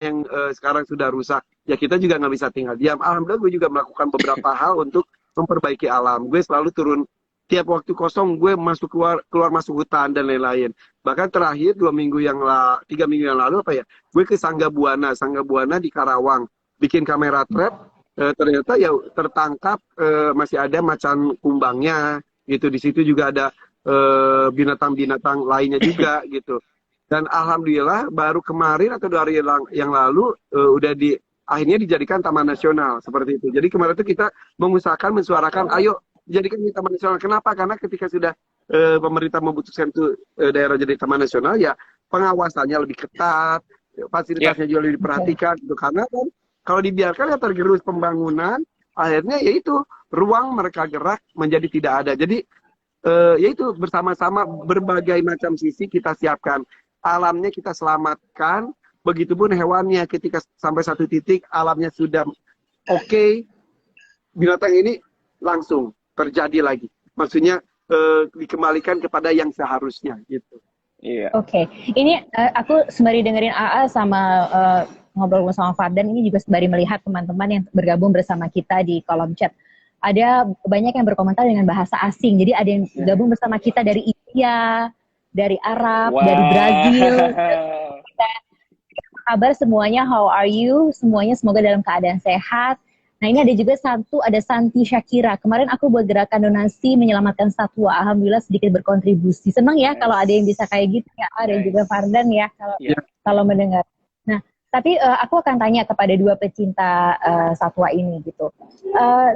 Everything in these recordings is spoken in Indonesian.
yang sekarang sudah rusak, ya kita juga nggak bisa tinggal diam. Alhamdulillah gue juga melakukan beberapa hal untuk memperbaiki alam. Gue selalu turun tiap waktu kosong, gue masuk keluar keluar masuk hutan dan lain-lain. Bahkan terakhir 3 minggu yang lalu apa ya, gue ke Sangga Buana di Karawang, bikin kamera trap. Ternyata ya tertangkap masih ada macan kumbangnya gitu. Di situ juga ada binatang-binatang lainnya juga gitu. Dan alhamdulillah baru kemarin atau 2 hari yang lalu udah akhirnya dijadikan taman nasional seperti itu. Jadi kemarin itu kita mengusahakan mensuarakan, ayo jadikan ini taman nasional. Kenapa? Karena ketika sudah pemerintah memutuskan itu daerah jadi taman nasional, ya pengawasannya lebih ketat, Ya, fasilitasnya juga lebih diperhatikan gitu. Karena kan kalau dibiarkan ya tergerus pembangunan, akhirnya yaitu ruang mereka gerak menjadi tidak ada. Jadi yaitu bersama-sama berbagai macam sisi kita siapkan. Alamnya kita selamatkan, begitupun hewannya ketika sampai satu titik alamnya sudah oke, binatang ini langsung terjadi lagi. Maksudnya dikembalikan kepada yang seharusnya gitu. iya. Oke, ini aku sembari dengerin AA sama ngobrol sama Fardan, ini juga sembari melihat teman-teman yang bergabung bersama kita di kolom chat. Ada banyak yang berkomentar dengan bahasa asing, jadi ada yang gabung bersama kita dari India, dari Arab, dari Brazil. Wow. Apa kabar semuanya? How are you? Semuanya semoga dalam keadaan sehat. Nah ini ada juga ada Santi Syakira. Kemarin aku buat gerakan donasi menyelamatkan satwa. Alhamdulillah sedikit berkontribusi. Senang ya kalau ada yang bisa kayak gitu ya. Ada juga Fardan ya Ya, kalau mendengar. Nah tapi aku akan tanya kepada dua pecinta satwa ini gitu.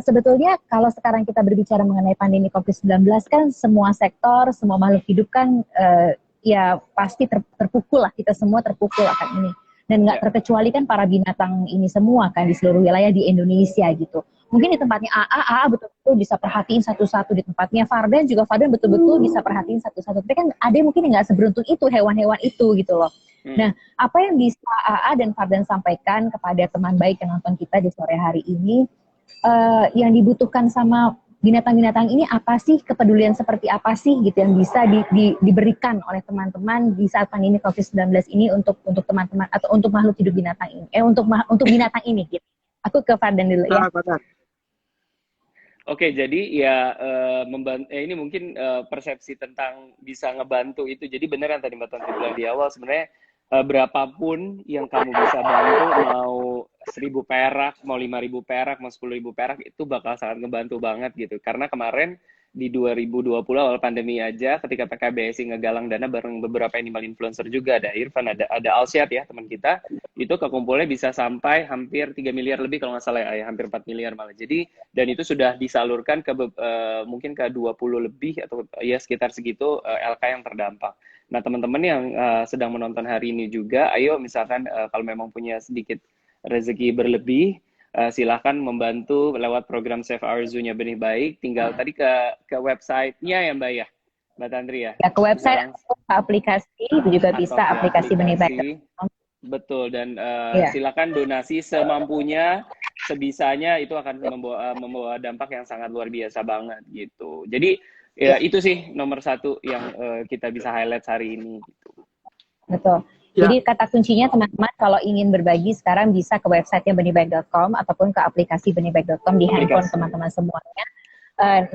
Sebetulnya kalau sekarang kita berbicara mengenai pandemi COVID-19 kan semua sektor, semua makhluk hidup kan ya pasti terpukul lah. Kita semua terpukul akan ini. Dan nggak ya. terkecuali kan para binatang ini semua kan di seluruh wilayah di Indonesia gitu. Mungkin di tempatnya AA betul-betul bisa perhatiin satu-satu, di tempatnya Fardan juga Fardan betul-betul bisa perhatiin satu-satu. Tapi kan ada yang mungkin nggak seberuntung itu hewan-hewan itu gitu loh. Nah, apa yang bisa AA dan Fardan sampaikan kepada teman baik yang nonton kita di sore hari ini, yang dibutuhkan sama binatang-binatang ini apa sih, kepedulian seperti apa sih gitu yang bisa diberikan oleh teman-teman di saat pandemi COVID-19 ini untuk teman-teman atau untuk makhluk hidup binatang ini, untuk binatang ini gitu. Aku ke Fardan dulu ya. Oke, jadi ya ini mungkin persepsi tentang bisa ngebantu itu. Jadi beneran tadi Mbak Tanti bilang di awal, sebenarnya berapapun yang kamu bisa bantu, mau 1.000 perak, mau 5.000 perak, mau 10.000 perak, itu bakal sangat ngebantu banget gitu. Karena kemarin di 2020 awal pandemi aja, ketika PKBSI ngegalang dana bareng beberapa animal influencer juga, ada Irfan, ada Alsyad ya teman kita, itu kekumpulnya bisa sampai hampir 3 miliar lebih kalau nggak salah ya, hampir 4 miliar malah. Jadi, dan itu sudah disalurkan ke mungkin ke 20 lebih atau ya sekitar segitu LK yang terdampak. Nah, teman-teman yang sedang menonton hari ini juga, ayo misalkan kalau memang punya sedikit rezeki berlebih, silahkan membantu lewat program Save Our Zoo-nya Benih Baik. Tinggal tadi ke website-nya ya Mbak ya, Mbak Tantri ya. Ya ke website atau ke aplikasi, itu juga bisa aplikasi Benih Baik. Betul, dan silakan donasi semampunya, sebisanya, itu akan membawa dampak yang sangat luar biasa banget gitu. Jadi ya itu sih nomor satu yang kita bisa highlight hari ini gitu. Betul. Jadi kata kuncinya teman-teman kalau ingin berbagi sekarang bisa ke websitenya benihbaik.com ataupun ke aplikasi benihbaik.com di handphone teman-teman semuanya.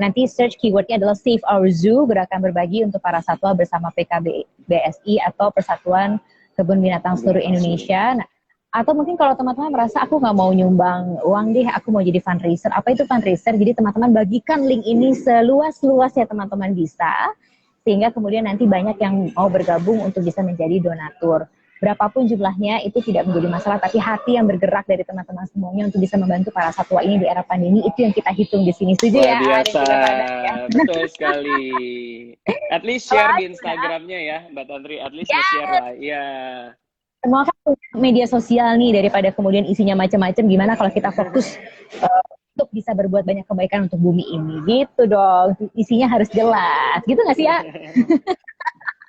Nanti search keywordnya adalah Save Our Zoo, gerakan berbagi untuk para satwa bersama PKBSI atau Persatuan Kebun Binatang Seluruh Indonesia. Nah, atau mungkin kalau teman-teman merasa aku nggak mau nyumbang uang deh, aku mau jadi fundraiser. Apa itu fundraiser? Jadi teman-teman bagikan link ini seluas-luasnya teman-teman bisa, sehingga kemudian nanti banyak yang mau bergabung untuk bisa menjadi donatur. Berapapun jumlahnya itu tidak menjadi masalah, tapi hati yang bergerak dari teman-teman semuanya untuk bisa membantu para satwa ini di era pandemi, itu yang kita hitung di sini. Setuju ya? Biasa, betul sekali. At least share di Instagramnya ya, Mbak Tantri. At least share lah, ya. Semua kan media sosial nih, daripada kemudian isinya macam-macam, gimana kalau kita fokus untuk bisa berbuat banyak kebaikan untuk bumi ini, gitu dong. Isinya harus jelas, gitu nggak sih ya?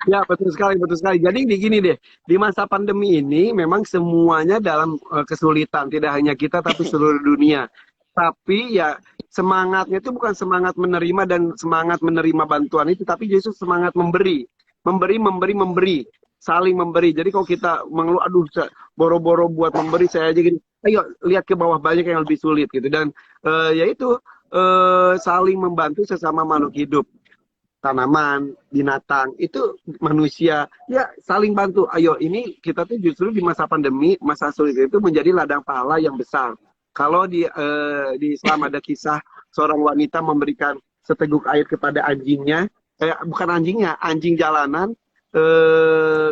Ya, betul sekali, betul sekali. Jadi begini deh, di masa pandemi ini memang semuanya dalam kesulitan, tidak hanya kita tapi seluruh dunia. Tapi ya semangatnya itu bukan semangat menerima dan semangat menerima bantuan itu, tapi justru semangat memberi. Memberi. saling memberi. Jadi kalau kita mengeluh, aduh boro-boro buat memberi saya aja gini, ayo lihat ke bawah, banyak yang lebih sulit gitu. Dan yaitu saling membantu sesama makhluk hidup, tanaman, binatang, itu manusia, ya saling bantu. Ayo, ini kita tuh justru di masa pandemi, masa sulit itu menjadi ladang pahala yang besar. Kalau di Islam ada kisah seorang wanita memberikan seteguk air kepada anjingnya, bukan anjingnya, anjing jalanan,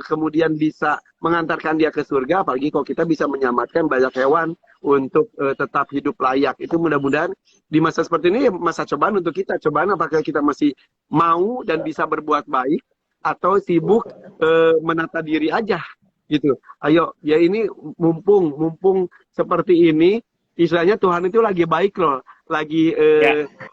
kemudian bisa mengantarkan dia ke surga. Apalagi kalau kita bisa menyelamatkan banyak hewan untuk tetap hidup layak. Itu mudah-mudahan di masa seperti ini masa cobaan untuk kita. Cobaan apakah kita masih mau dan bisa berbuat baik, atau sibuk menata diri aja gitu. Ayo, ya ini mumpung seperti ini, istilahnya Tuhan itu lagi baik loh, lagi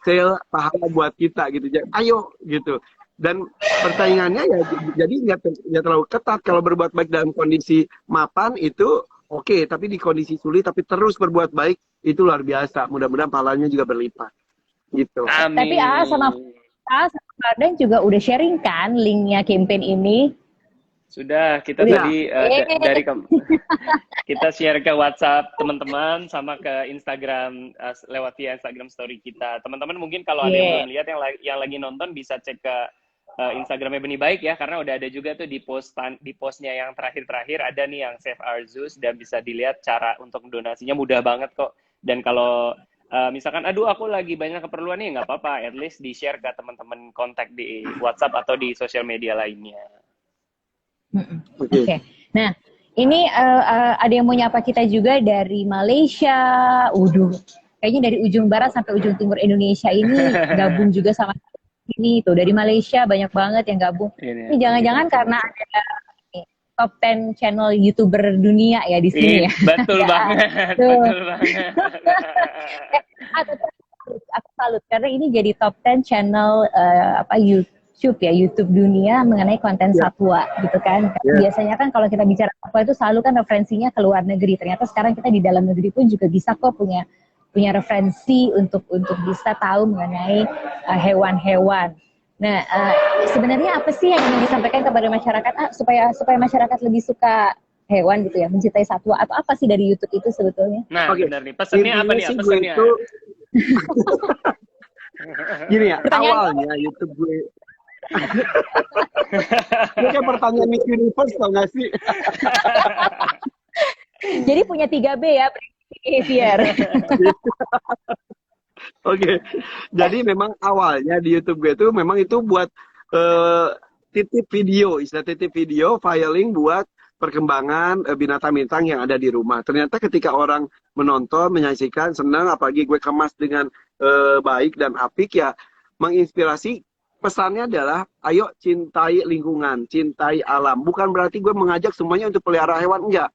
sale pahala buat kita gitu. Ayo gitu. Dan persaingannya ya jadi nggak terlalu ketat. Kalau berbuat baik dalam kondisi mapan itu oke, tapi di kondisi sulit tapi terus berbuat baik itu luar biasa. Mudah-mudahan pahalanya juga berlipat gitu. Amin. Tapi sama Fardan juga udah sharing kan linknya campaign ini. Sudah, kita tadi dari kita share ke WhatsApp teman-teman sama ke Instagram lewat via Instagram story kita. Teman-teman mungkin kalau ada yang belum lihat, yang lagi nonton bisa cek ke Instagramnya Benih Baik ya, karena udah ada juga tuh di postnya yang terakhir ada nih yang Save Our Zoos, dan bisa dilihat cara untuk donasinya mudah banget kok. Dan kalau misalkan aduh aku lagi banyak keperluan nih, nggak apa-apa, at least di share ke teman-teman kontak di WhatsApp atau di sosial media lainnya. Oke. Nah, ini ada yang mau nyapa kita juga dari Malaysia. Kayaknya dari ujung barat sampai ujung timur Indonesia ini gabung juga sama ini tuh. Dari Malaysia banyak banget yang gabung. Ini jangan-jangan karena ada top 10 channel YouTuber dunia ya di sini ya. Betul banget. Betul banget. Aku salut karena ini jadi top 10 channel YouTube dunia mengenai konten satwa gitu kan. Biasanya kan kalau kita bicara satwa itu selalu kan referensinya ke luar negeri. Ternyata sekarang kita di dalam negeri pun juga bisa kok punya referensi untuk bisa tahu mengenai hewan-hewan. Nah, sebenarnya apa sih yang ingin disampaikan kepada masyarakat supaya masyarakat lebih suka hewan gitu ya, mencintai satwa, atau apa sih dari YouTube itu sebetulnya? Nah, benar nih. Pesannya apa nih? Pesannya. Gini ya, awalnya YouTube gue ini kayak pertanyaan Miss Universe tau gak sih? Jadi punya 3B ya, behavior. Oke. Jadi memang awalnya di YouTube gue itu memang itu buat titip video, istilah titip video, filing buat perkembangan binatang-binatang yang ada di rumah. Ternyata ketika orang menonton, menyaksikan, senang, apalagi gue kemas dengan baik dan apik ya, menginspirasi. Pesannya adalah, ayo cintai lingkungan, cintai alam. Bukan berarti gue mengajak semuanya untuk pelihara hewan, enggak.